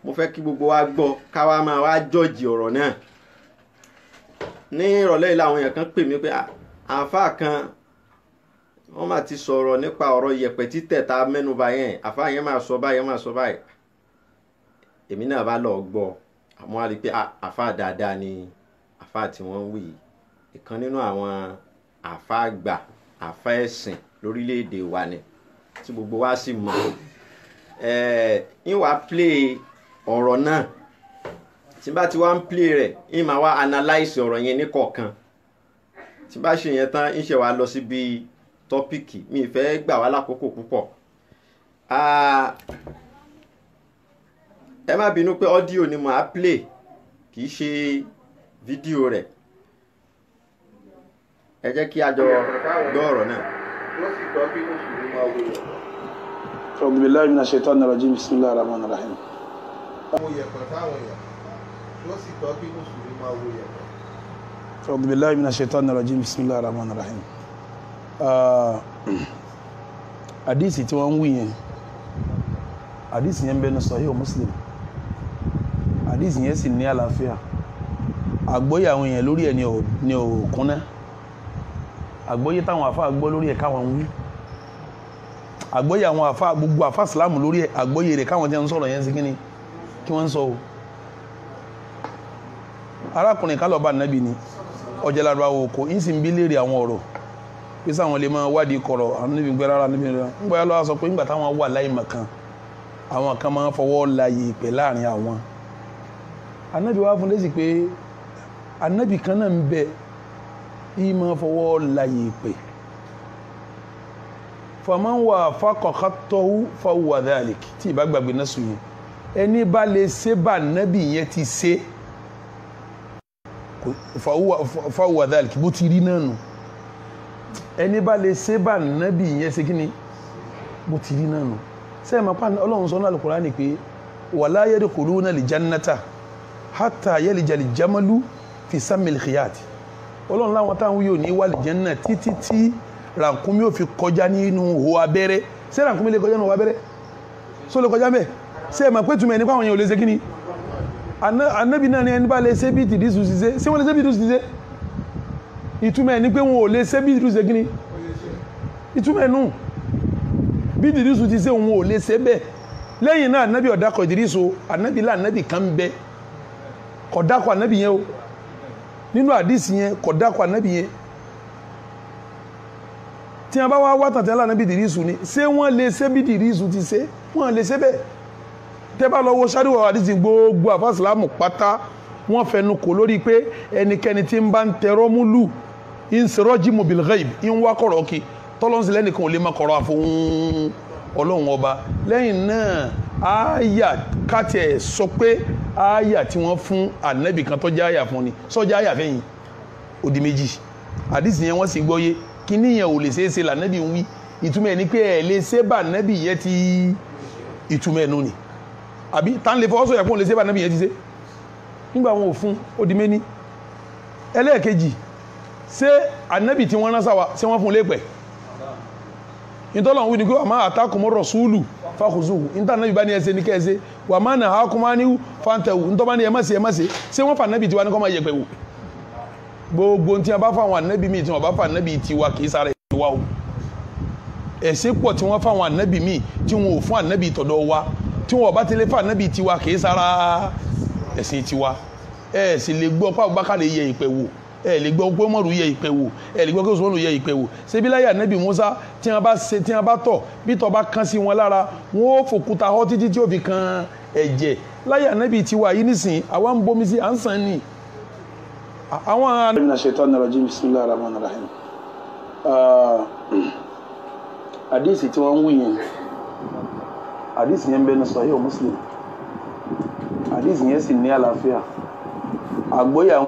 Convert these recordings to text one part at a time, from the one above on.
mo fẹ́ kí gbogbo wa gbọ́ ká wá máa wá jọ́ọ̀jì ọ̀rọ̀ náà. Ní ìrọ̀lẹ́ yìí làwọn èèyàn kan pè mí pé àáfàá kan wọ́n máa ti sọ̀rọ̀ nípa ọ̀rọ̀ yẹ̀pẹ̀ títẹ̀ tá mẹ́nuba yẹn, àáfàá yẹn máa sọ báyìí, máa sọ báyìí. Èmi náà bá lọ gbọ́, àmọ́ a rí pé àáfàá dáadáa ni àáfàá tí wọ́n ń wí. Ìkan nínú àwọn àáfàá àgbà, àáfàá ẹ̀sìn lórílẹ̀‐èdè wa ni tí gbogbo wa sì mọ̀. Ń wá play ọ̀rọ̀ náà, tí bá ti wá ń play rẹ̀ ń máa wá analyse ọ̀rọ̀ yẹn ní kọ̀ọ̀kan. Tí bá ṣe yẹn tán ń ṣe wá lọ síbi tọ́pìkì, mi fẹ́ gbà wá lákòókò púpọ̀. Ẹ má bínú pé ọ́díò ni màá play kì í ṣe fídíò rẹ̀. Ẹ jẹ́ kí a jọ gbọ́ ọ̀rọ̀ náà. أعوذ بالله من الشيطان الرجيم بسم الله الرحمن الرحيم. أعوذ بالله من الشيطان الرجيم بسم الله الرحمن الرحيم. Hadisi tí wọ́n ń wí yẹn, hadisi yẹn ń bẹ ní Sahih Muslim, hadisi yẹn sì ní àlàáfíà. Àgbọ́yé àwọn èèyàn lórí ẹ̀ ní òkúnná, àgbọ́yé táwọn àfáà gbọ́ lórí ẹ̀ káwọn wí, àgbọ́yé àwọn àfáà, gbogbo àfáà Ìsìlámù lórí ẹ̀, àgbọ́yé rẹ̀ káwọn tí wọ́n ń sọ̀rọ̀ yẹn sí kíní kí wọ́n ń sọ o. Arákùnrin kan lọ bá Nábì ni ọjà lára oko ń sì ń bí léèrè àwọn ọ̀rọ̀ pé sáwọn lè máa wádìí kọ̀rọ̀. àwọn Nábì gbé rárá, Nábì rárá ń gbọ́ lọ́wọ́ sọ pé nígbà táwọn wà láì mọ̀kan àwọn kan máa ń fọwọ́ la yèèpẹ̀ láàrin àwọn. Ànábì wá fún lésì pé Ànábì kan náà ń bẹ yìí máa fọwọ́ la yèèpẹ̀. faman wafaqa khattahu fahuwa dhalik, tí ìbá gbàgbé náà sùn yẹn, ẹni bá lè ṣe bá Nábì yẹn ti ṣe fahuwa dhalik, bó ti rí náà nù. ẹni bá lè ṣe bá Nábì yẹn ṣe kí ni bó ti rí náà nù. sẹ́yìn máa pa Ọlọ́run sọ ní Al-Qur'ani pé wala yadkhuluna al-jannata hatta yalija al-jamalu fi sammil khiyat. Ọlọ́run láwọn táwọn yóò ní wà al-janna títí tí ràkúnmí ò fi kọjá nínú ihò abẹ́rẹ́. ṣé ràkúnmí lè kọjá nínú ihò abẹ́rẹ́? só lè kọjá mẹ́? sẹ́yìn máa pé túmọ̀ ẹni pàwọn yẹn ò lè ṣe kí ni. Ànábì náà ni ẹni bá lè ṣe bí Ìdírísù ṣe ṣé wọ́n lè ṣe bí Ìdírísù ṣe? ìtumọ̀ ẹni pé wọn ò lè ṣe bí Ìdírísù ṣe kí ni. ìtumọ̀ ẹnu bí Ìdírísù ti ṣe wọn ò lè ṣe bẹ́ẹ̀. lẹ́yìn náà Ànábì ọ̀dàkọ̀ Ìdírísù, Ànábì lá Ànábì kan bẹ kọ̀dàkọ̀ Ànábì yẹn o, nínú àdìsí yẹn kọ̀dàkọ̀ Ànábì yẹn. tí wọ́n bá wá tàntẹ́ lá Ànábì Ìdírísù ni ṣé wọ́n lè ṣe bí Ìdírísù ti ṣe? wọ́n lè ṣe bẹ́ẹ̀. tẹ́ bá lọ wo ṣáàdùwọ̀ àdìsí gbogbo àfáà Ìsìlámù pátá wọ́n fẹnu kò lórí pé ẹnikẹ́ni tí ń bá ń tẹ̀rọ mú lù ń sọ̀rọ̀ jí mobil ghaib ń wá kọ̀rọ̀ kí tọ́lọ́nsì lẹ́nìkan ò lè má kọ̀rọ̀ àfohùn Ọlọ́run ọba. lẹ́yìn náà àyà kàtẹ́ sọ pé àyà tí wọ́n fún Ànábì kan tọ́jà àyà fún ni sọ́jà àyà fẹ́yìn òdì méjì. àdìsí yẹn wọ́n sì gbọ́yé kíní yẹn ò lè ṣeé ṣe l'Ànábì ń wí. ìtumọ̀ ẹ̀ ni pé ẹ̀ lè ṣe bá Ànábì yẹn ti ìtumọ̀ ẹ̀ nù ni. àbí tá ń lè fọwọ́ sọ̀yà fún òun lè ṣe bá Ànábì yẹn ti ṣe nígbà wọn ò fún òdì méní. ẹlẹ́ẹ̀kejì, ṣé Ànábì tí wọ́n rán sáwà ṣé wọ́n fún lépẹ̀? ìtọ́lọ̀ wí ni pé àmà àtàkùnmọ́ rọ̀súùlù fàkùsùhù níta Ànábì bá ní ẹsẹ̀ ní kẹ́ẹ̀ṣẹ́ wà má nà á kúmá ní fàǹtẹ̀wù nítorí bá ní ẹmọ́sẹ̀ ṣé wọ́n fà Ànábì tiwa ní kọ́ máa yẹpẹ̀ wò. gbogbo tí wọ́n bá fà àwọn Ànábì míì tí wọ́n bá fà Ànábì tiwa kì í sára ìwà o. ẹ̀ṣẹ̀ pọ̀ tí wọ́n fà àwọn Ànábì míì tí wọ́n ò fún Ànábì tọ̀dọ̀ wa, tí wọ́n bá tilẹ̀ fà Ànábì tiwa kì í sára ẹ̀sìn tiwa. ẹ sì lè gbọ́ pé Abubakar yẹ ìpẹ̀ wò, ẹ lè gbọ́ pé Umaru yẹ ìpẹ̀ wò, ẹ lè gbọ́ pé Usmanu yẹ ìpẹ̀ wò. ṣebí láyé Ànábì Musa tí wọ́n bá tọ̀ bí tọ̀ bá kán sí wọn lára wọn ó fòkúta họ títí tí ó fi kan ẹ̀jẹ̀. láyé Ànábì tiwa yìí nísìn àwa ń bomi sí à ń sàn ní. àwọn. mina shaitanir rajim bismillahir rahmanir rahim. àdìsí tí wọ́n ń wí yẹn, àdìsí yẹn ń bẹ ní Sahih Muslim, àdìsí yẹn sì ní àlàáfíà. àgbọ́yé àwọn.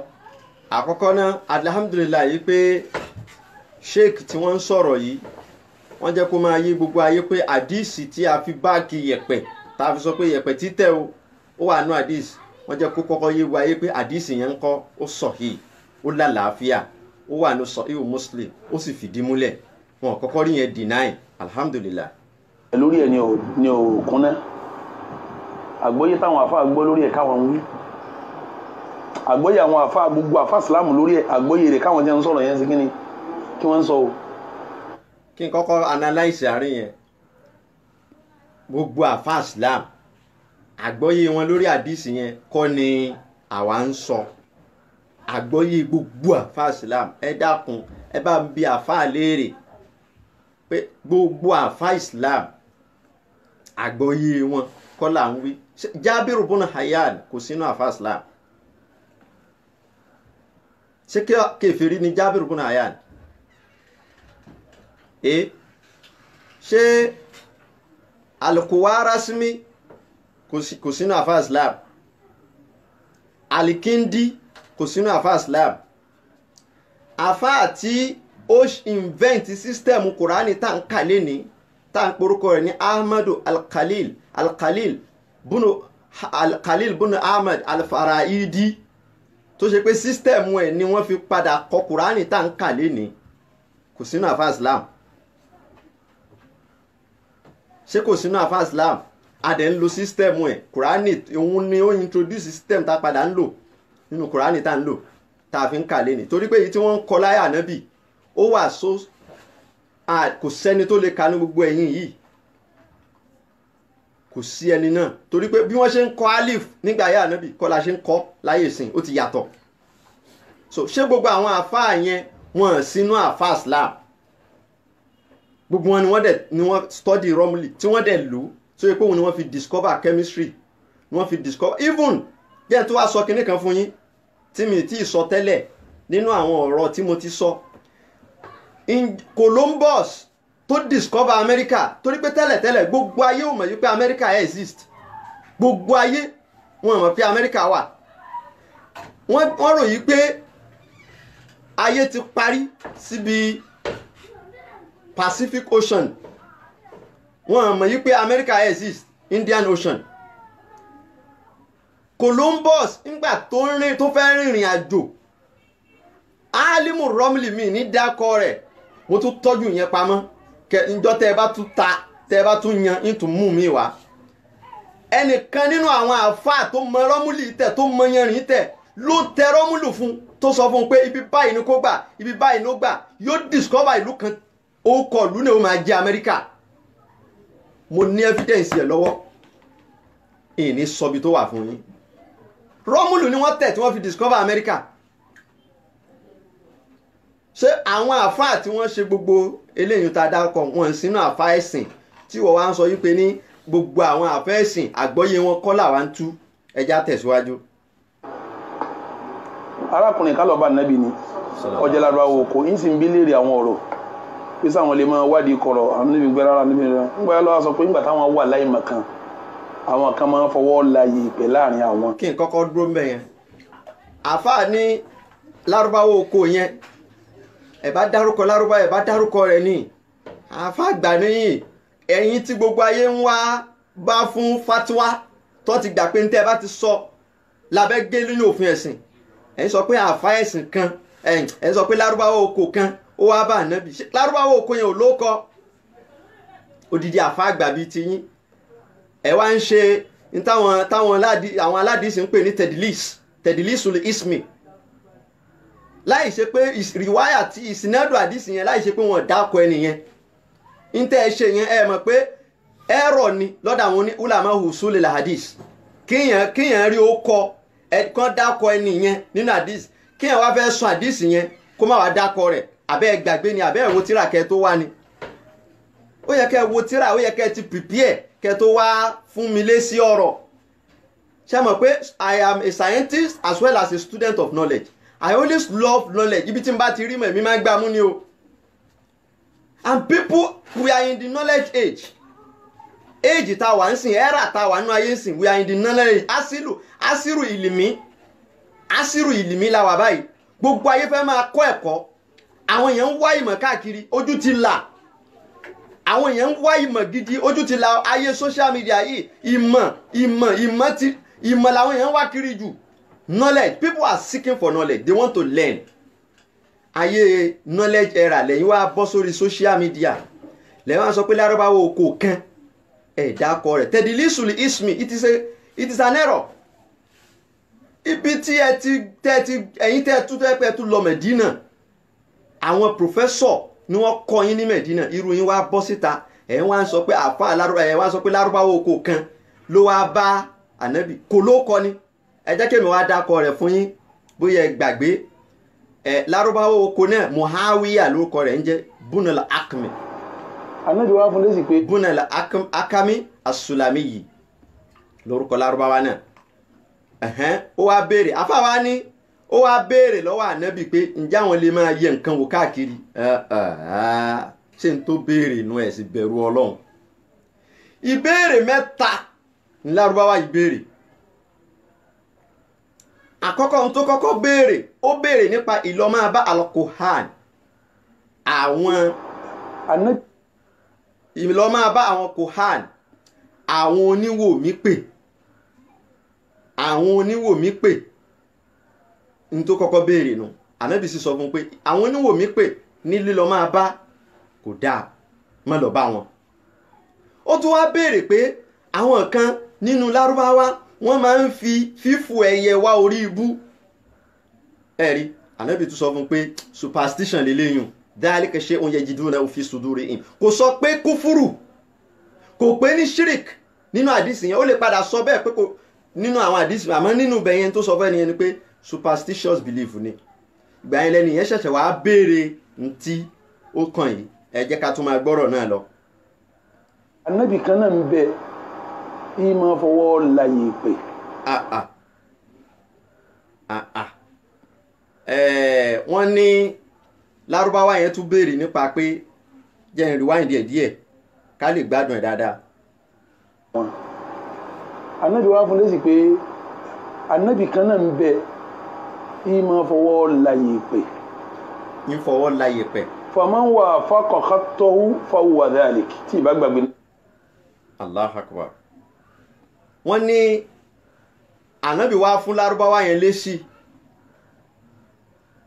àkọ́kọ́ náà alhamdulillah yìí pé sheik tí wọ́n ń sọ̀rọ̀ yìí wọ́n jẹ́ kó máa yé gbogbo ayé pé àdìsí tí a fi báàkì yẹ̀pẹ̀ tá a fi sọ pé yẹ̀pẹ̀ títẹ̀ o ó wà nú àdìsí. wọ́n jẹ́ kó kọ́kọ́ yé gbogbo ayé pé àdìsí yẹn ń kọ́ ó sahih, ó lálàáfíà, ó wà ní Sahih Muslim, ó sì fìdí múlẹ̀. wọn kọ́kọ́ rí yẹn deny alhamdulillah. lórí ẹ̀ ní òkúnná, àgbọ́yé táwọn àfa gbọ́ lórí ẹ̀ káwọn ń wí àgbọ́yé àwọn àfa gbogbo àfa ìsìlámù lórí ẹ̀ àgbọ́yé rẹ̀ káwọn jẹ́ ń sọ̀rọ̀ yẹn sí kíni kí wọ́n ń sọ o. kí n kọ́kọ́ analyse àárín yẹn gbogbo àfa islam àgbọ́yé wọn lórí àdìsí yẹn kọ́ ni àwa ń sọ àgbọ́yé gbogbo àfa islam ẹ dákun ẹ bá ń bi àfa léèrè pé gbogbo àfa islam àgbọ́yé wọn kọ́ là ń wí Jábìrù bùnà Hayyan kò sínú àfa islam ṣé kèfèrí ni Jábìrù bùnà Hayyan ṣé Al-Khawarizmi kò sínú àfa islam Al-Kindi kò sínú àfa islam àfa àti ó invent system Kùránì tá ń kà lẹ́ni tá ń porúkọ rẹ̀ ní Ahmadu Al-Khalil bunu Ahmad Al-Farahidi tó ṣe pé system ẹ̀ ni wọ́n fi padà kọ Kùránì tá ń kà lẹ́ni kò sínú àfa islam ṣé kò sínú àfa islam adẹ̀ ń lo system ẹ̀ Kùránì òun ni ó introduce system tá padà ń lò nínú Kùránì tá ń lò tá fi ń kà lẹ́ni torí pé èyí tí wọ́n ń kọ láyà nábì ó wà so kò sẹ́ni tó lè ka ní gbogbo ẹ̀yìn yìí kò sí ẹni náà torí pé bí wọ́n ṣe ń kọ alif nígbà ayé ànábì kọ́ la ṣe ń kọ láyé ìsìn ó ti yàtọ̀ so ṣé gbogbo àwọn àfáà yẹn wọ́n sínú àfáà islam gbogbo wọn ni wọ́n study Romilly tí wọ́n dẹ̀ lò tó yẹ pé òun ni wọ́n fi discover chemistry wọ́n fi discover even bí ẹ̀ tó wá sọ kinní kan fún yín tí mi ti sọ tẹ́lẹ̀ nínú àwọn ọ̀rọ̀ tí mo ti sọ Columbus tó discover America torí pé tẹ́lẹ̀tẹ́lẹ̀ gbogbo ayé ò mọ̀ yí pé America exist gbogbo ayé wọn mọ̀ pé America wà wọ́n rò yí pé ayé ti parí síbi Pacific Ocean wọn mọ̀ yí pé America exist Indian Ocean Columbus nígbà tó fẹ́ rìnrìn àjò alimu Romilly mi ní dákọ rẹ̀ mo tún tọ́jú yẹn pamọ́ ǹjọ́ tẹ́ ẹ bá tún yan ìtún mú mi wá ẹnìkan nínú àwọn àfáà tó mọ Romilly tẹ̀ tó mọ yanrìn tẹ̀ ló tẹ Romilly fún tó sọ fún un pé ibi báyìí ni kó gbà ibi báyìí ló gbà yóò discover ìlú kan ó kọ ìlú náà ó máa jẹ Amẹ́ríkà mo ní evidence yẹn lọ́wọ́ ìní sọbi tó wà fún yín Romilly ni wọ́n tẹ̀ tí wọ́n fi discover Amẹ́ríkà ṣé àwọn àfáà tí wọ́n ṣe gbogbo eléyìí tá a dárúkọ wọn sínú àfáà ẹ̀sìn tí wọ́n wá ń sọ wípé ní gbogbo àwọn àfáà ẹ̀sìn àgbọ́yé wọn kọ́ làwa ń tú ẹja tẹ̀síwájú. arákùnrin kálọ̀bá nàbì ni ọjà lárúbáwò kò ń sì ń bí léèrè àwọn ọ̀rọ̀ pé sáwọn lè máa wádìí kọ̀rọ̀ àwọn níbi gbẹ́ rárá níbi rẹ̀ ń gbọ́dọ̀ lọ́wọ́ sọ pé nígbà táwọn wà láì mọ̀kan àwọn kan máa ń fọwọ́ la yìí pẹ̀ láàrin àwọn. kí n kọ́kọ́ dúró mbẹ̀ yẹn àfáà ní lárúbáwò kò yẹn ẹ bá dárúkọ lárúbá ẹ bá dárúkọ rẹ̀ ní àfáà gbà níyìn ẹ̀yin tí gbogbo ayé ń wá bá fún fatiwa tó ti gbà pé ní tẹ́ ẹ bá ti sọ lábẹ́ gé nínú òfin ẹ̀sìn ẹ̀ ń sọ pé àfáà ẹ̀sìn kan ẹ̀ ń sọ pé lárúbáwò oko kan ó wá bá ànábì lárúbáwò oko yẹn ò lóko odidi àfáà gbà bíi tiyín ẹ wá ń ṣe ní táwọn aládìsí ń pè ní tẹ̀dílísù ismi láì ṣe pé rìwáyà tí ìsìnádùn àdìsí yẹn láì ṣe pé wọ́n dákọ ẹnìyẹn ń tẹ́ ẹ ṣe yẹn ẹ mọ̀ pé ẹ̀rọ ni lọ́dọ̀ àwọn ní ulama husulil hadith kíyàn rí ó kọ ẹ̀kan dákọ ẹnìyẹn nínú àdìsí kíyàn wá fẹ́ sọ àdìsí yẹn kó má wá dákọ rẹ̀ àbẹ́ ẹ gbàgbé ni àbẹ́ ẹ wo tíra kẹ́ tó wá ni ó yẹ kẹ́ wo tíra ó yẹ kẹ́ ti prepare kẹ́ tó wá fún mi lé sí ọ̀rọ̀ ṣe mọ̀ pé I am a scientist as well as a student of knowledge I always love knowledge ibi tí n bá ti rí mọ̀ èmi máa ń gbà mú ni o and people we are in the knowledge age tá a wà ń sìn era tá a wà nínú ayé ń sìn we are in the knowledge asiru ìlìmí la wà báyìí gbogbo ayé fẹ́ máa kọ́ ẹ̀kọ́ àwọn èèyàn ń wá ìmọ̀ káàkiri ojú ti là àwọn èèyàn ń wá ìmọ̀ gidi ojú ti là ayé social media yìí ìmọ̀ làwọn èèyàn ń wá kiri jù knowledge people are seeking for knowledge they want to learn ayé knowledge era lẹ́yìn wá bọ́ sórí social media lẹ́yìn wá sọ pé lárúbáwò kò kan ẹ̀dá kọ rẹ̀ tẹ̀dílísùlì ismi it is an error. Ibi tí ẹ̀yin tẹ́ tún fẹ́ pẹ́ tún lọ Medina àwọn professor ni wọ́n kọ́ yín ní Medina irú yín wá bọ́ síta ẹ̀ wá ń sọ pé àfa alárúbá ẹ̀ wá ń sọ pé lárúbáwò oko kan ló wá bá ànábì kò ló kọ́ ni ẹ jẹ́ kémi wá dákọ rẹ̀ fún yín bóyá ẹ gbàgbé lárúbáwò oko náà Muawiya lórúkọ rẹ̀ ń jẹ́ bunal akmi ànábì wá fún lésì pé bunal akami as-Sulami yìí lórúkọ lárúbáwá náà ó wá béèrè àfáwá ní ó wá béèrè lọ́wọ́ ànábì pé ǹjẹ́ àwọn lè máa yẹ nǹkan wò káàkiri ṣé n tó béèrè inú ẹ̀ sì bẹ̀rù Ọlọ́run ìbéèrè mẹ́ta ní lárúbáwá ìbéèrè àkọ́kọ́ ohun tó kọ́kọ́ béèrè ó béèrè nípa ìlọ́máa bá al-Kuhan àwọn ìlọ́máa bá àwọn Kuhan àwọn oníwò mí pè àwọn oníwò mí pè ní tó kọ́kọ́ béèrè nù ànábì sì sọ fún pé àwọn oníwò mí pè ní lílọ máa bá kò dáa má lọ bá wọn ó tún wá béèrè pé àwọn kan nínú lárúbáwá wọ́n máa ń fi fífò ẹyẹ wá orí ibú ẹ̀rí ànábì tún sọ fún pé superstition lélẹ́yìn dhalika shay'un yajiduna fi sudurihim kò sọ pé kúfúrù kò pé ní shirik nínú àdìsí yẹn ó lè padà sọ bẹ́ẹ̀ pé kò nínú àwọn àdìsí àmọ́ nínú bẹ̀yẹn tó sọ fẹ́ nìyẹn ni pé superstitious belief ni ìgbà yẹn lẹ́nu yẹn ṣẹ̀ṣẹ̀ wá béèrè ntí ó kàn yìí ẹ jẹ́ ká tún máa gbọ́rọ̀ náà lọ. ànábì kan náà ń bẹ yìí máa fọwọ́ láyè pé. wọ́n ní lárúbáwá yẹn tún béèrè nípa pé jẹ́ n rewind díẹ̀ ká lè gbádùn ẹ̀ dáadáa. ànábì wá fún lésì pé ànábì kan náà ń bẹ yìí máa fọwọ́ láyè pé. ń fọwọ́ láyè pẹ̀. faman wafaqa khattahu fahuwa dhalik tí ìbá gbàgbé. Allahu Akbar. wọ́n ní ànábì wá fún lárúbáwá yẹn lésì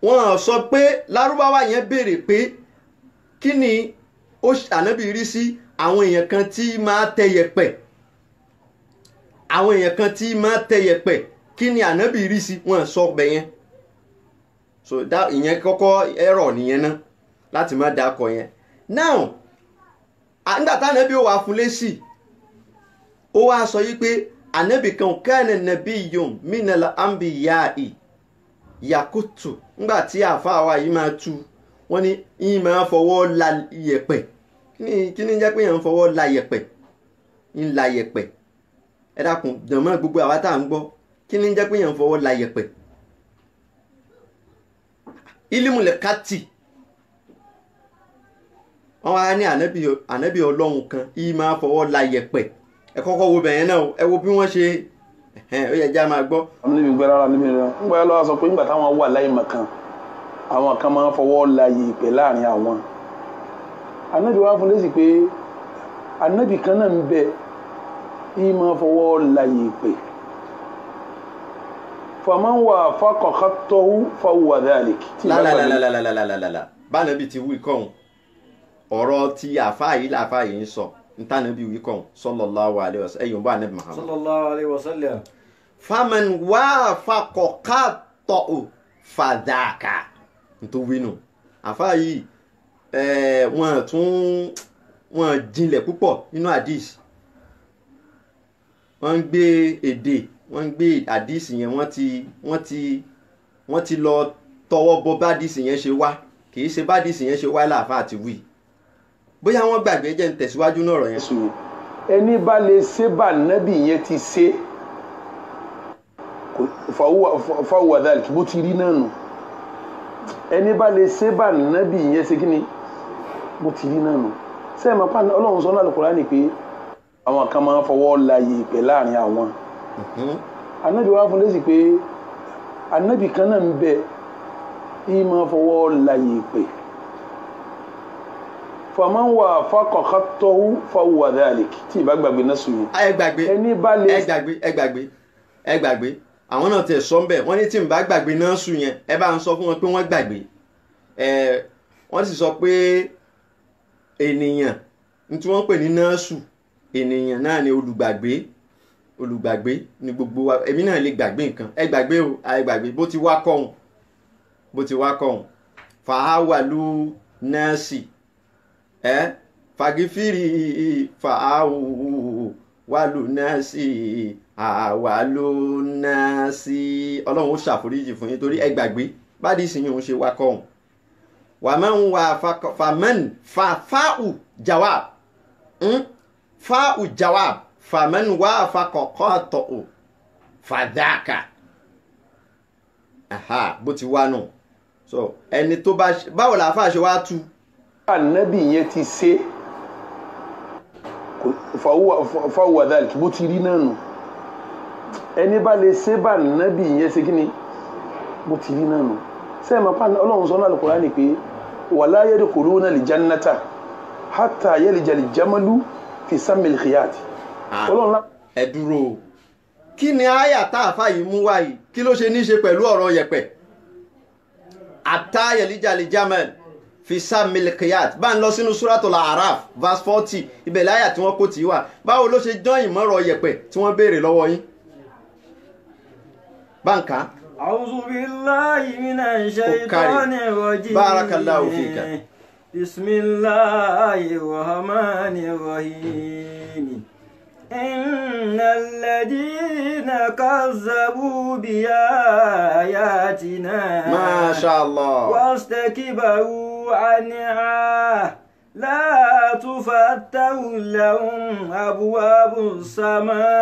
wọ́n sọ pé lárúbáwá yẹn béèrè pé kí ni ànábì rí sí àwọn èèyàn kan tí máa tẹ yẹ̀pẹ̀ àwọn èèyàn kan tí máa tẹ yẹ̀pẹ̀ kí ni ànábì rí sí wọ́n sọ bẹ̀ yẹn so ìyẹn kọ́kọ́ ẹ̀rọ nìyẹn náà láti má dákọ̀ yẹn now nígbà tá ànábì ó wà fún lésì ó wá sọ yí pé ànábì kan kana nabiyyun minal anbiya'i yakutu nígbà tí àáfàá wa yìí máa tú wọ́n ní yìí máa fọwọ́ la yẹ̀pẹ̀ kí ni jẹ́ pé yẹn ń fọwọ́ la yẹ̀pẹ̀ ń la yẹ̀pẹ̀ ẹ dákun jọ̀mọ́ gbogbo àwa tá à ń gbọ́ kí ni jẹ́ pé yẹn ń fọwọ́ la yẹ̀pẹ̀ ilimule kati wọ́n wá ní ànábì ọlọ́run kan yìí máa fọwọ́ la yẹ̀pẹ̀ ẹ kọ́kọ́ wo bẹ̀yẹn náà ẹ wo bí wọ́n ṣe ó yẹ já máa gbọ́. àwọn níbi gbẹ́rẹ́ ara níbi rẹ̀ ń gbọ́ lọ́wọ́ sọ pé nígbà táwọn wà láì mọ̀kan àwọn kan máa ń fọwọ́ la yẹ̀pẹ̀ láàrin àwọn. ànábì wá fún lésì pé ànábì kan náà ń bẹ yìí máa fọwọ́ la yẹ̀pẹ̀ faman wafaqa khattahu fahuwa dhalik. lálàlàlàlàlàlàlà bánàbì ti wí kọ́hún ọ̀rọ̀ tí àfáà yìí làfáà yìí ń sọ ntànàbí wí kọ́hún sallallahu alaihi wasallam ẹ̀yìn bá ànábì Muhammad sallallahu alaihi wasallam. faman wafaqa khattahu fadhaka nítorí wínú àfáà yìí wọ́n jinlẹ̀ púpọ̀ nínú hadith wọ́n ń gbé èdè wọ́n ń gbé hadith yẹn wọ́n ti lọ tọwọ́ bọ bá hadith yẹn ṣe wá kì í ṣe bá hadith yẹn ṣe wá láàfáà àti wí bóyá wọ́n gbàgbé jẹ́ ń tẹ̀síwájú náà ọ̀rọ̀ yẹn. ẹni bá lè ṣe bá nábì yẹn ti ṣe fahuwa dhalik bó ti rí náà nù ẹni bá lè ṣe bá nábì yẹn ṣe kí ni bó ti rí náà nù sẹ́yìn máa pàdé ọlọ́run sọ ní Al-Qur'ani pé àwọn kan máa ń fọwọ́ la yẹ̀pẹ̀ láàrin àwọn. ànábì wá fún lésì pé ànábì kan náà ń bẹ yìí máa fọwọ́ la yẹ̀pẹ̀ faman wafaqa khattahu fahuwa dhalik tí ìbá gbàgbé náà sùn yẹn. ẹ gbàgbé àwọn náà tẹ̀ sọ ń bẹ̀ wọ́n ní tí n bá gbàgbé náà sùn yẹn ẹ bá ń sọ fún wọn pé wọ́n gbàgbé wọ́n sì sọ pé ènìyàn tí wọ́n pè ní nọ́ọ̀sù ènìyàn náà ni olùgbàgbé olùgbàgbé ni gbogbo wa èmi náà lè gbàgbé nǹkan ẹ gbàgbé o àì gbàgbé bó ti wá kọ́hún fàáwàlú nẹ́ẹ̀sì fagifiri fàáwàlú nẹ́ẹ̀sì àwàlú nẹ́ẹ̀sì ọlọ́run ó ṣàforíjì fún yín torí ẹ gbàgbé bá dì sí yín òun ṣe wá kọ́hún wàmán wà fàmán fàfáù jawab fáù jawab fàmán wà fàkọ̀kọ́ tọ̀ fàdákà bó ti wá nù so ẹni tó bá báwo la fà ṣe wá tú. ànábì yẹn ti ṣe fọwọ́ dàlí bó ti rí náà nù ẹni bá lè ṣe bá ànábì yẹn ṣe kí ni bó ti rí náà nù sẹ́yìn máa pa ọlọ́run sọ náà Al-Qur'ani pé wala yadkhuluna al-jannata hatta yalija al-jamalu fi sammil khiyat. ẹ dúró kí ni àyà tá a fà yìí mú wáyìí kí ló ṣe ní í ṣe pẹ̀lú ọ̀rọ̀ yẹ̀pẹ̀ hatta yalija al-jamal fi sammil khiyat bá ń lọ sínú suratul A'raf verse 40 ibẹ̀ láyà tí wọ́n kó tì í wà báwo ló ṣe jọ́ ìmọ̀rọ̀ yẹ̀pẹ̀ tí wọ́n béèrè lọ́wọ́ yín báǹkà. أعوذ بالله من الشيطان الرجيم بارك الله فيك بسم الله الرحمن الرحيم إن الذين كذبوا بآياتنا ما شاء الله واستكبروا عنها لا تفتح لهم أبواب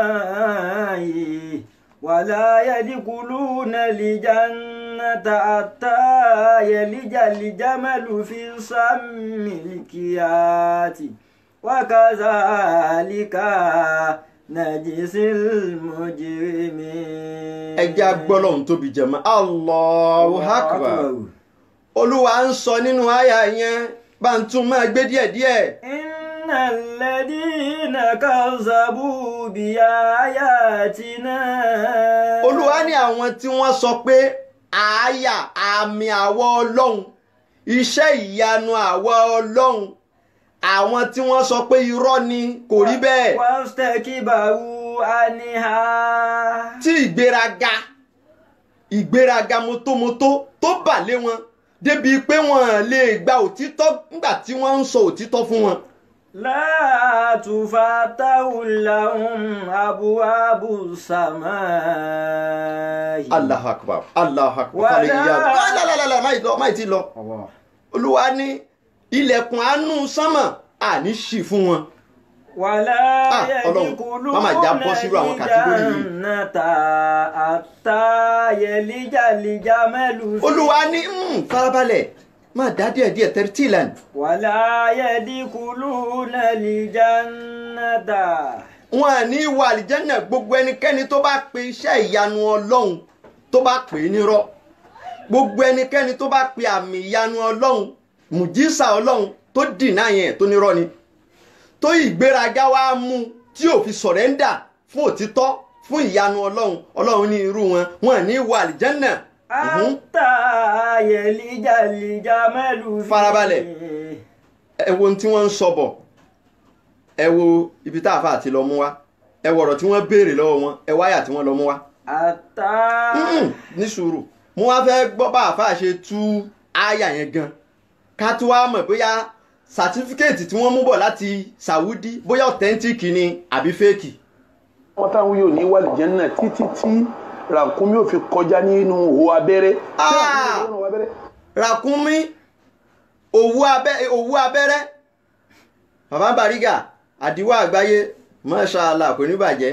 السماء ولا يدخلون الجنة حتى يلج الجمل في سم الخياط وكذلك نجزي المجرمين. ẹ jẹ́ agbọ́lọ́hún tóbi jẹ̀mọ́ Allahu Akbar olúwa ń sọ nínú àyà yẹn bá ń tún máa gbé díẹ̀díẹ̀. الذين كذبوا بآياتنا. olúwa ní àwọn tí wọ́n sọ pé àáyà àmì àwọ̀ ọlọ́run iṣẹ́ ìyanu àwọ̀ ọlọ́run àwọn tí wọ́n sọ pé irọ́ ni kò rí bẹ́ẹ̀. واستكبروا عنها. tí ìgbéraga mọ́tómọ́tó tó bà lé wọn débi pé wọ́n lè gba òtítọ́ nígbà tí wọ́n ń sọ òtítọ́ fún wọn. لا تفتح لهم أبواب السماء. Allahu Akbar Allahu Akbar máì tí lọ olúwa ní ilẹ̀kùn àánú sánmà àní ṣí fún wọn. ولا يدخلون الجنة حتى يلج الجمل. olúwa ní farabalẹ̀ máa dá díẹ̀díẹ̀ tartilan. ولا يدخلون الجنة. wọn à ní wọ àlìjẹ́nà gbogbo ẹnikẹ́ni tó bá pe iṣẹ́ ìyanu ọlọ́run tó bá pè é nírọ́ gbogbo ẹnikẹ́ni tó bá pe àmì ìyanu ọlọ́run mùjísà ọlọ́run tó dìnnà yẹn tó nírọ́ ni tó ìgbéraga wá mú tí ò fi sọ̀rẹ́ńdà fún òtítọ́ fún ìyanu ọlọ́run ní irú wọn à ní wọ àlìjẹ́nà. Hatta yelija al-jamalu. farabalẹ̀ ẹ wo ohun tí wọ́n ń sọ bọ̀ ẹ wo ibi tá a fà àti lọ mú wa ẹ wo ọ̀rọ̀ tí wọ́n béèrè lọ́wọ́ wọn ẹ wáyà tí wọ́n lọ mú wa. ní sùúrù mo wá fẹ́ gbọ́ bá àfà ṣe tú àyà yẹn gan ká tó wá mọ̀ bóyá sàtífíkẹ́ẹ̀tì tí wọ́n mú bọ̀ láti Saudi bóyá authentic ni àbí fake. wọ́n táwọn yóò ní wàlìjẹ́nà títí tí ràkúnmí ò fi kọjá nínú òwò abẹ́rẹ́. ràkúnmí òwú abẹ́rẹ́ bàbá Bariga àdìwọ́ àgbáyé mashallah kò ní bàjẹ́.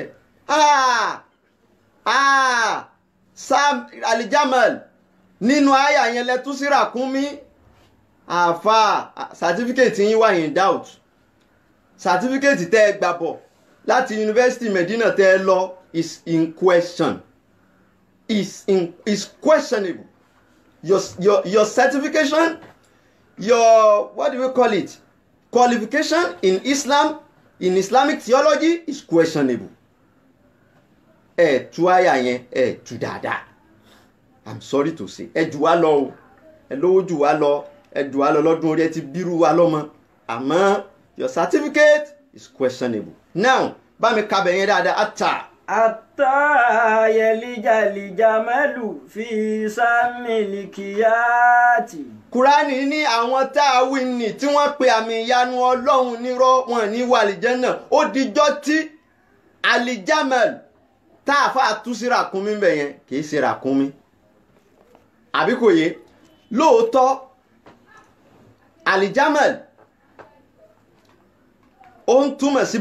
Sam alijamal nínú àyà yẹn lẹ́tú sí ràkúnmí àfà certificate yín wà in doubt certificate tẹ́ ẹ gbà bọ̀ láti University Medina tẹ́ ẹ lọ is in question. Is questionable. Your certification, your what do we call it? Qualification in Islam, in Islamic theology is questionable. Tú àyà yẹn tú dáadáa. I'm sorry to say. Jù wá lọ o. Lówó jù wá lọ. Jù wá lọ lọ́dún orí ti bírú wa lọ́mọ. Àmọ́ your certificate is questionable. Now, bá mi ka bẹ̀ yẹn dáadáa. hatta yalija al-jamalu fi sammil kiyati. Kùránì ní àwọn tá a wí ní tí wọ́n pe àmì ìyanu Ọlọ́run nírọ́ wọn ní wà àlìjẹ́nà ó dijọ́ tí alijamal tá a fà tú sí ràkúnmí bẹ̀ yẹn kìí ṣe ràkúnmí àbí kò yé lóòótọ́ alijamal ó ń túmọ̀ sí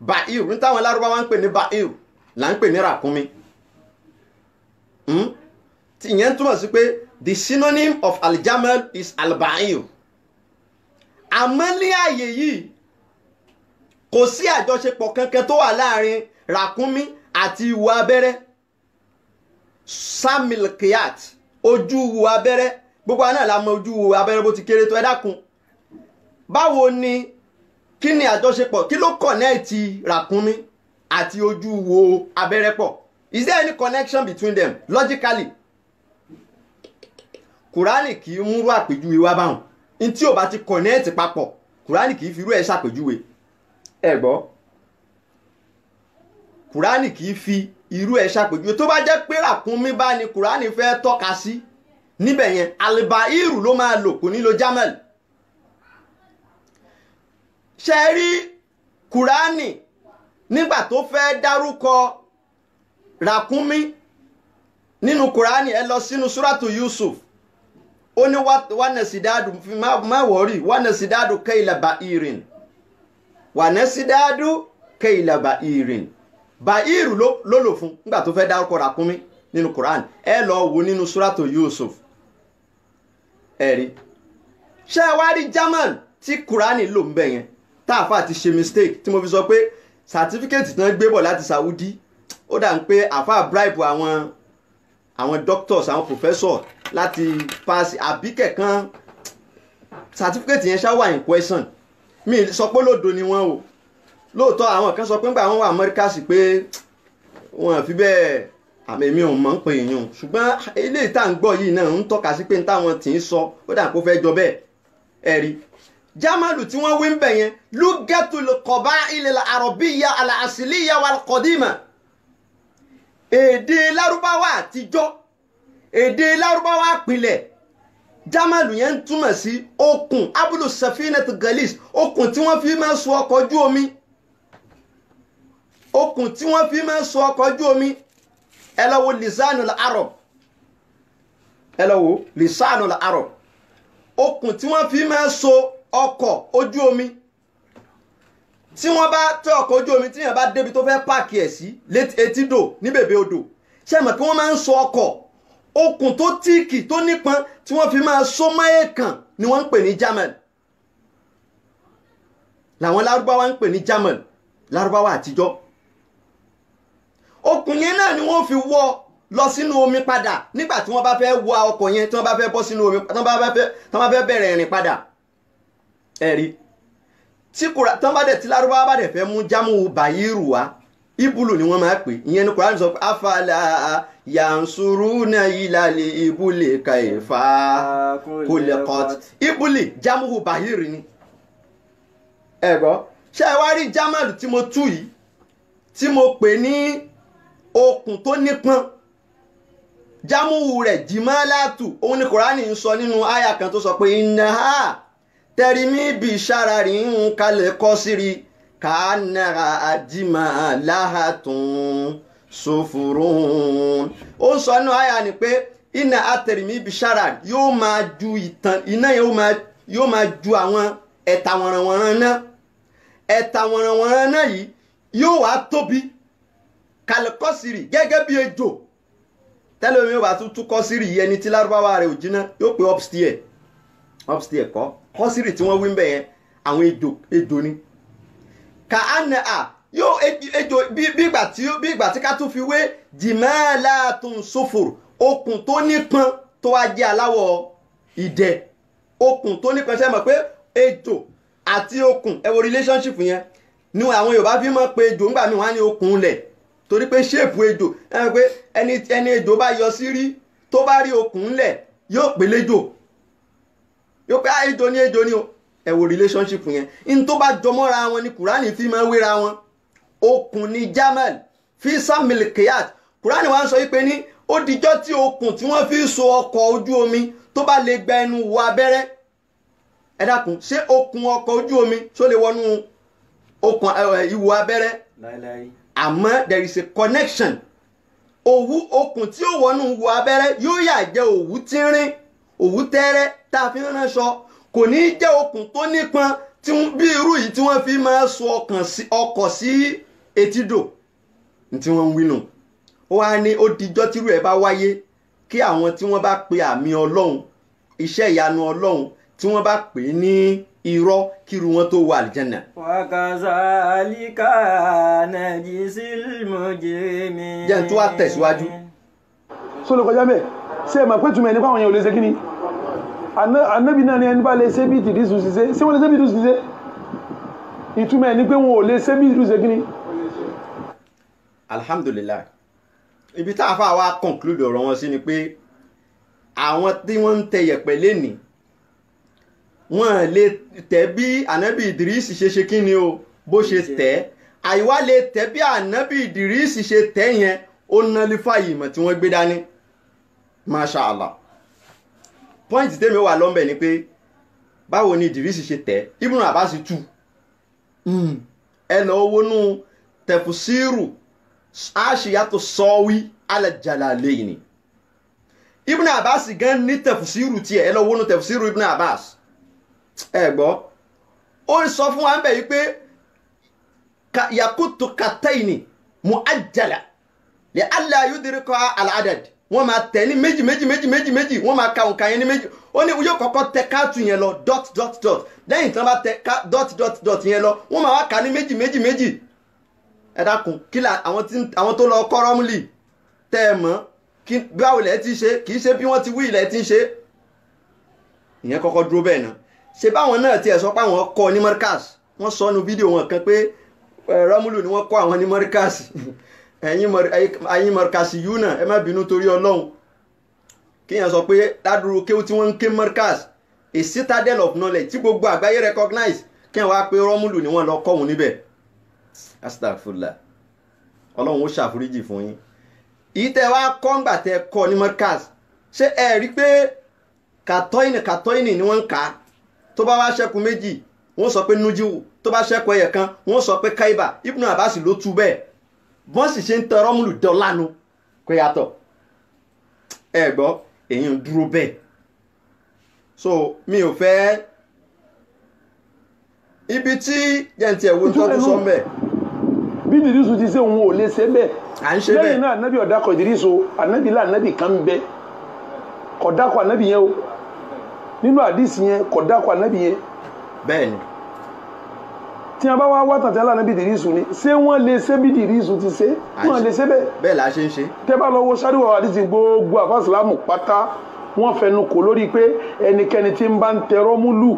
ba'ir ní táwọn Lárúbáwá ń pè ní ba'ir là ń pè ní ràkúnmí tí ìyẹn túmọ̀ sí pé the synonym of aljamal is alba'ir àmọ́ ní ààyè yìí kò sí àjọṣepọ̀ kankan tó wà láàrin ràkúnmí àti ìwo abẹ́rẹ́ samil kiyat ojú ìwo abẹ́rẹ́ gbogbo àná la mọ ojú ìwo abẹ́rẹ́ bó ti kéré tó ẹ dákun báwo ni kí ni àjọṣepọ̀ kí ló kọ̀nẹ́ẹ̀tì ràkúnmí àti ojú ìwo abẹ́rẹ́ pọ̀ is there any connection between them logically Kùránì kì í múrú àpèjúwe wá báwọn ní tí ò bá ti kọ̀nẹ́ẹ̀tì papọ̀ Kùránì kì í firú ẹ̀ ṣàpèjúwe ẹ gbọ́ Kùránì kì í fi irú ẹ̀ ṣàpèjúwe tó bá jẹ́ pé ràkúnmí bá ní Kùránì fẹ́ tọ́ka sí níbẹ̀ yẹn albairu ló máa lò kò ní lo jamal ṣe rí Kùránì nígbà tó fẹ́ dárúkọ ràkúnmí nínú Kùránì ẹ lọ sínú súrátù Yusuf ó ní wánàsídádù má wọ́rí wánàsídádù kayla ba'irin wánàsídádù kayla ba'irin ba'iru ló lò fún nígbà tó fẹ́ dárúkọ ràkúnmí nínú Quran ẹ lọ wo nínú suratu Yusuf ẹ̀rí ṣé wá rí jamal tí Quran lò ń bẹ̀ yẹn táàfà ti ṣe mistake tí mo fi sọ pé certificate tán gbé bọ̀ láti Saudi ó dà ń pé àfà bribe àwọn doctors àwọn professor láti pass àbíkẹ̀ kan certificate yẹn ṣá wà in question mi sọ pé lódo ni wọ́n o lóòótọ́ àwọn kan sọ pé ńgbà wọ́n wà Amẹ́ríkà sí pé wọ́n fi bẹ́ẹ̀ àmì mi ò mọ̀ ń pè yín ṣùgbọ́n ilé ìta ń gbọ́ yìí náà ń tọ́ka sí pé táwọn tí ń sọ ó dà kó fẹ́ jọ bẹ́ẹ̀ ẹ̀rí jamalu tí wọ́n wí ń bẹ̀ yẹn lugatul qaba'il al-arabiyya al-asliya wal-qadima èdè Lárúbáwá àtijọ́ èdè Lárúbáwá pilẹ̀ jamalu yẹn ń túmọ̀ sí okùn abulu safinat galis okùn tí wọ́n fi máa so ọkọ̀ ojú omi okùn tí wọ́n fi máa so ọkọ̀ ojú omi ẹ lọ wo lisanul arab ẹ lọ wo lisanul arab okùn tí wọ́n fi máa so ọkọ̀ ojú omi tí wọ́n bá tẹ ọkọ̀ ojú omi tí yẹn bá débi tó fẹ́ páàkì ẹ̀ sí etídò ní bèbè odò ṣé mọ̀ pé wọ́n máa ń so ọkọ̀ okùn tó tíìkì tó nípọn tí wọ́n fi máa so mọ́ èèkàn ni wọ́n ń pè ní jamal làwọn Lárúbáwá ń pè ní jamal Lárúbáwá àtijọ́ okùn yẹn náà ni wọ́n fi wọ́ lọ sínú omi padà nígbà tí wọ́n bá fẹ́ wọ ọkọ̀ yẹn tí wọ́n bá fẹ́ bọ́ sínú omi tí wọ́n bá fẹ́ bẹ̀rẹ̀ ìrìn padà ẹ̀rí tí wọ́n bá dẹ̀ tí Lárúbáwá bá dẹ̀ fẹ́ mú jámù bàyírù wá ibùlù ni wọ́n máa pè ìyẹn ní Kùránì sọ pé afala yansuruna ilali ibùlì kaifa kuliqat ibùlì jámù bàyírù ni ẹ̀gbọ́ ṣé ẹ wá rí jámàlù tí mo tú yìí tí mo pè ní okùn tó nípọn jámù rẹ̀ jìmálàtù òun ni Kùránì ń sọ nínú àyà kan tó sọ pé innaha tẹ̀rìmí bí sárarí ń kalẹ̀ kọ́ síri kàánàrà àdìmà láhàtún sófurún ó ń sọ nínú àyà ni pé iná àtẹ̀rìmí bí sára yóò máa ju ìtàn iná yóò máa ju àwọn ẹ̀ta wọ̀nrànwọ̀nrán náà ẹ̀ta wọ̀nrànwọ̀nrán náà yìí yóò wá tóbi kalẹ̀ kọ́ síri gẹ́gẹ́ bí ejò tẹ́lẹ̀ omi yóò bá tún kọ́ síri yìí ẹni tí Lárúbáwá rẹ̀ ò jiná yóò pé upstairs kọ́sìrì tí wọ́n wí ń bẹ̀ yẹn àwọn ejò ni ka ana a yóò ejò bí ìgbà tí ká tún fi wé jìmẹ́ẹ̀látún sófòrò okùn tó nípọn tó wá jẹ́ aláwọ̀ ìdẹ okùn tó nípọn ṣe mọ̀ pé ejò àti okùn ẹ wo relationship yẹn ni àwọn Yorùbá fi mọ̀ pé ejò ńgbà míì wọ́n á ní okùn lẹ̀ torí pé ṣéèpù ejò ẹ mọ̀ pé ẹni ejò bá yọ sí rí tó bá rí okùn lẹ̀ yóò pè léjò yóò pé ejò ni o ẹ wo relationship yẹn in tó bá jọmọ́ra wọn ni Kùránì fi máa wéra wọn okùn ni jamal fi samil qiyat Kùránì wá ń sọ wípé ní ó dijọ́ tí okùn tí wọ́n fi so ọkọ̀ ojú omi tó bá lè gba ẹnu wo abẹ́rẹ́ ẹ dákun ṣé okùn ọkọ̀ ojú omi tó lè wọnú okùn ìwo abẹ́rẹ́ àmọ́ there is a connection òwú okùn tí ó wọnú wo abẹ́rẹ́ yóò yà jẹ́ òwú tínrín òwú tẹ́rẹ́ tá a fi ń ránṣọ kò ní jẹ́ okùn tó nípọn bí irú yìí tí wọ́n fi máa so ọkọ̀ sí etídò tí wọ́n ń wí nù ó wá ní ó dijọ́ tírú ẹ̀ bá wáyé kí àwọn tí wọ́n bá pe àmì ọlọ́run iṣẹ́ ìyanu ọlọ́run tí wọ́n bá pè ní irọ́ kíru wọn tó wà àlìjẹ́nà. wakazalika najzil mujrimin. jẹ́ n tó wá tẹ̀síwájú. sọ ló kọjá bẹ́ẹ̀ ṣé ẹ mọ̀ pé túmọ̀ ẹni pé àwọn èèyàn ò lè ṣe kí ni ànábì náà ni ẹni bá lè ṣe bí ìdírísù ṣiṣẹ́ ṣé wọ́n lè ṣe bí ìdírísù ṣiṣẹ́ ìtumọ̀ ẹni pé wọn ò lè ṣe bí ìdírísù ṣe kí ni. alhamdulillah ibi tá a fà wá conclude ọ̀rọ̀ wọn sí ni pé àwọn tí wọ́n ń tẹ yẹ̀pẹ̀ lénìí wọ́n lè tẹ̀ bí ànábì ìdírísì ṣe kí ni o bó ṣe tẹ̀ àìwá lè tẹ̀ bí ànábì ìdírísì ṣe tẹ̀ yẹn ó nálífà ìmọ̀ tí wọ́n gbé dání masha allah pọ́ìntì tèmi wà lọ́nbẹ̀ ni pé báwo ni ìdírísì ṣe tẹ̀ Ibn Abbas tú ẹ lọ wọnú tẹ̀fùsírù Ashiyatu Sawi ala Jalalaini Ibn Abbas gan ní tẹ̀fùsírù tiẹ̀ ẹ lọ wọnú tẹ̀fùsírù Ibn Abbas ẹ gbọ́ ó ń sọ fún wa ń bẹ̀ yìí pé yakutu kataini mu'ajjala li alla yudrika al-adad wọ́n máa tẹ̀ ní méjì wọ́n máa ka òǹkà yẹn ní méjì ó ní yóò kọ́kọ́ tẹ káàtù yẹn lọ dot lẹ́yìn tí wọ́n bá tẹ dot yẹn lọ wọ́n máa wá kà ní méjì ẹ dákun kí la àwọn tó lọ kọ́ rọ́mùlì tẹ́ ẹ mọ̀ kí báwo lẹ́ ti ṣe kì í ṣe bí wọ́n ti wí ilẹ̀ ti ṣe ìyẹn kọ́kọ́ dúró bẹ́ẹ̀ náà ṣe báwọn náà tiẹ̀ sọ pé àwọn kọ́ ní mọ́ríkàs wọ́n sọ nu fídíò wọn kan pé rọ́mùlù ni wọ́n kọ́ àwọn ní mọ́ríkàs ẹ̀yin mọ́ríkàs yìí náà ẹ má bínú torí ọlọ́run kíyàn sọ pé ládùúrú kéwú tí wọ́n ń ké mọ́ríkàs a citadel of knowledge tí gbogbo àgbáyé recognize kíyàn wá pé rọ́mùlù ni wọ́n lọ kọ́ òun níbẹ̀ astagfirullah ọlọ́run ó ṣàforíjì fún yín ìtẹ́ wá kọ́ngbà tẹ kọ́ ní mọ́ríkàs ṣé ẹ rí pé kàtọ́ìnì ni wọ́n ń kà á tó bá wá ṣẹ́kù méjì wọ́n sọ pé nújíwù tó bá ṣẹ́kù ẹyẹ kan wọ́n sọ pé káíbà Ibn Abbas ló tú bẹ́ẹ̀ bọ́n sì ṣe ń tẹ rọ́mùlù dọ́lánú kó yàtọ̀ ẹ gbọ́ èyí ń dúró bẹ́ẹ̀ so mi ò fẹ́ ibi tí jẹ́ntì ẹ̀wọ̀n tó tún sọ mbẹ́. bí ìdírísù ti ṣe òun ò lè ṣe bẹ́ẹ̀ à ń ṣe bẹ́ẹ̀ lẹ́yìn náà ànábì ọ̀dàkọ̀ ìdírísù ànábì lá ànábì kan ń bẹ kọ̀dàkọ̀ ànábì yẹn o nínú àdìsí yẹn kọ̀dàkọ̀ ànábì yẹn. bẹ́ẹ̀ni. tí a bá wá wá tàtí ànábì ìdírísù ni ṣé wọ́n lè ṣe bí ìdírísù ti ṣe wọ́n lè ṣe bẹ́ẹ̀. bẹ́ẹ̀ la ṣe ń ṣe. tẹ́ bá lọ wo sáríwá àdìsí gbogbo àfàsílámù pátá wọ́n fẹnu kò lórí pé ẹnikẹ́ni tí ń bá ń tẹrọ múlù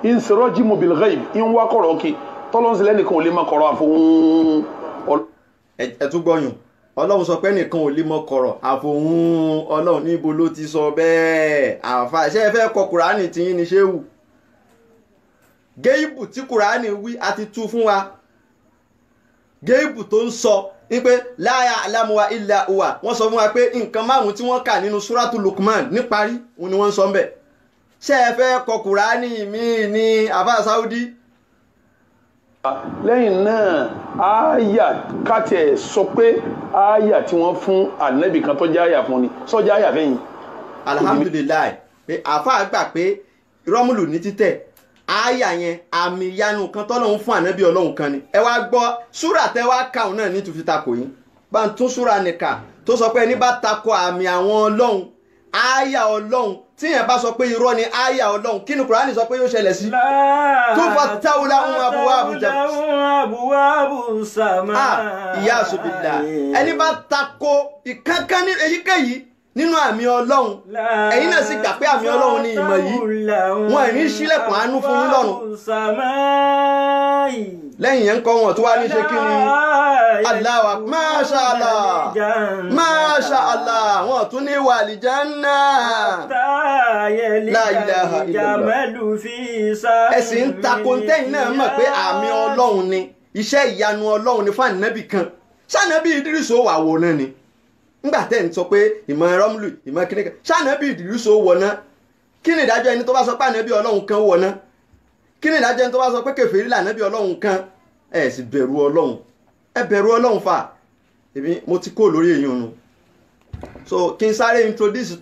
ń sọ̀rọ̀ jí mobil ghaib ń wá kọ̀rọ̀ kí tọ́lọ́sílẹ̀ nìkan ò lè má kọ̀rọ̀ àfohùn. ẹ tún gbọ́yùn ọlọ́run sọ pé nìkan ò lè mọ kọ̀rọ̀ àfohùn ọlọ́run níbo ló ti sọ bẹ́ẹ̀ àfa ṣé ẹ fẹ́ kọ kùránì tí yín ni ṣéwù géèbù tí kùránì wí àti tú fún wa géèbù tó ń sọ wípé la ya'lamu illa huwa wọ́n sọ fún wa pé nǹkan márùn-ún tí wọ́n kà nínú súrátù Luqman níparí òun ni wọ́n ń sọ ń bẹ̀ ṣé ẹ fẹ́ kọ kùránì míì ní àfa Saudi. lẹ́yìn náà àyà kàtẹ́ sọ pé àyà tí wọ́n fún ànábì kan tó jẹ́ àyà fún ni sọ́jà àyà fẹ́yìn. alhamdulilayi pé àfa gbà pé rọ́mùlù ní títẹ̀ àyà yẹn àmì ìyanu kan tọ́lọ́hún fún ànábì ọlọ́run kan ni ẹ wá gbọ́ súrà tẹ́ wá kàún náà ní tùfi takò yín bá ń tún súrà nìkà tó sọ pé ẹni bá takò àmì àwọn ọlọ́run àyà ọlọ́run tí yẹn bá sọ pé irọ́ ni àyà ọlọ́run kí ni Kùránì sọ pé yóò ṣẹlẹ̀ sí. tó fà táwọn láwọn abúwá àbújá. ìyá àṣùbìlà ẹni bá takò ìkankan ní èyíkéyìí nínú àmì ọlọ́run ẹ̀yin náà sì gbà pé àmì ọlọ́run ni ìmọ̀ yìí wọn ẹ̀ ní sílẹ̀kùn àánú fún yín lọ́run. lẹ́yìn yẹn ń kọ́ wọn tó wá ní ṣe kí ni aláwa Masha Allah Masha Allah wọn tún ní wà àlìjánnà la ilaha illallah ẹ̀sìn ń takò tẹ́yìn náà mọ̀ pé àmì ọlọ́run ni iṣẹ́ ìyanu ọlọ́run ni fún ànábì kan ṣànábì Ìdírísù ó wà wọ̀ náà ni ńgbà tẹ́ ń sọ pé ìmọ̀ rọ́mùlù ìmọ̀ kíníkà ṣànábì Ìdírísù ó wọ̀ náà kí ni ìdájọ́ ẹni tó bá sọ pé ànábì ọlọ́run kan wọ̀ náà kí ni ìdájọ́ ẹni tó bá sọ pé kèfèrí lànábì ọlọ́run kan ẹ sì bẹ̀rù ọlọ́run ẹ bẹ̀rù ọlọ́run fà èmi mo ti kó lórí èyí òun so kí n sáré introduce